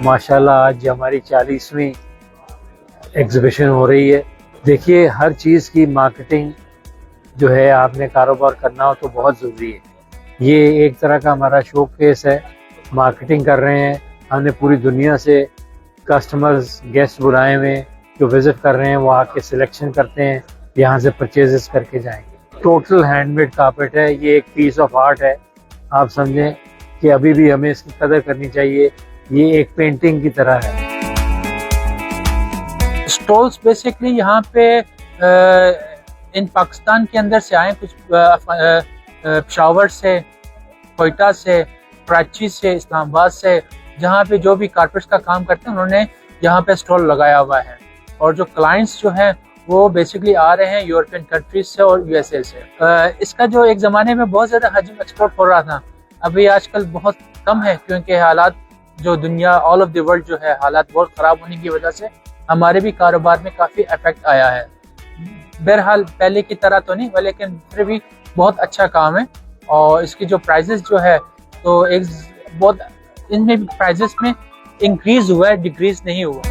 माशाल्लाह आज हमारी 40वीं एग्जीबिशन हो रही है। देखिए, हर चीज़ की मार्केटिंग जो है, आपने कारोबार करना हो तो बहुत ज़रूरी है। ये एक तरह का हमारा शो केस है, मार्केटिंग कर रहे हैं। हमने पूरी दुनिया से कस्टमर्स, गेस्ट बुलाए हुए हैं जो विजिट कर रहे हैं, वो आके सिलेक्शन करते हैं, यहाँ से परचेजेस करके जाएंगे। टोटल हैंडमेड कारपेट है, ये एक पीस ऑफ आर्ट है। आप समझें कि अभी भी हमें इसकी कदर करनी चाहिए, ये एक पेंटिंग की तरह है। स्टॉल्स बेसिकली यहाँ पे इन पाकिस्तान के अंदर से आए, कुछ पेशावर से, कोयटा से, कराची से, इस्लामाबाद से, जहाँ पे जो भी कारपेट्स का काम करते हैं उन्होंने यहाँ पे स्टॉल लगाया हुआ है। और जो क्लाइंट्स जो हैं वो बेसिकली आ रहे हैं यूरोपियन कंट्रीज से और यूएसए से। इसका जो एक ज़माने में बहुत ज़्यादा हजम एक्सपोर्ट हो रहा था, अभी आजकल बहुत कम है, क्योंकि हालात जो दुनिया ऑल ऑफ द वर्ल्ड जो है, हालात बहुत ख़राब होने की वजह से हमारे भी कारोबार में काफ़ी इफेक्ट आया है। बहरहाल पहले की तरह तो नहीं, लेकिन फिर भी बहुत अच्छा काम है। और इसकी जो प्राइजेस जो है, तो एक बहुत इनमें प्राइजेस में इंक्रीज हुआ है, डिक्रीज नहीं हुआ।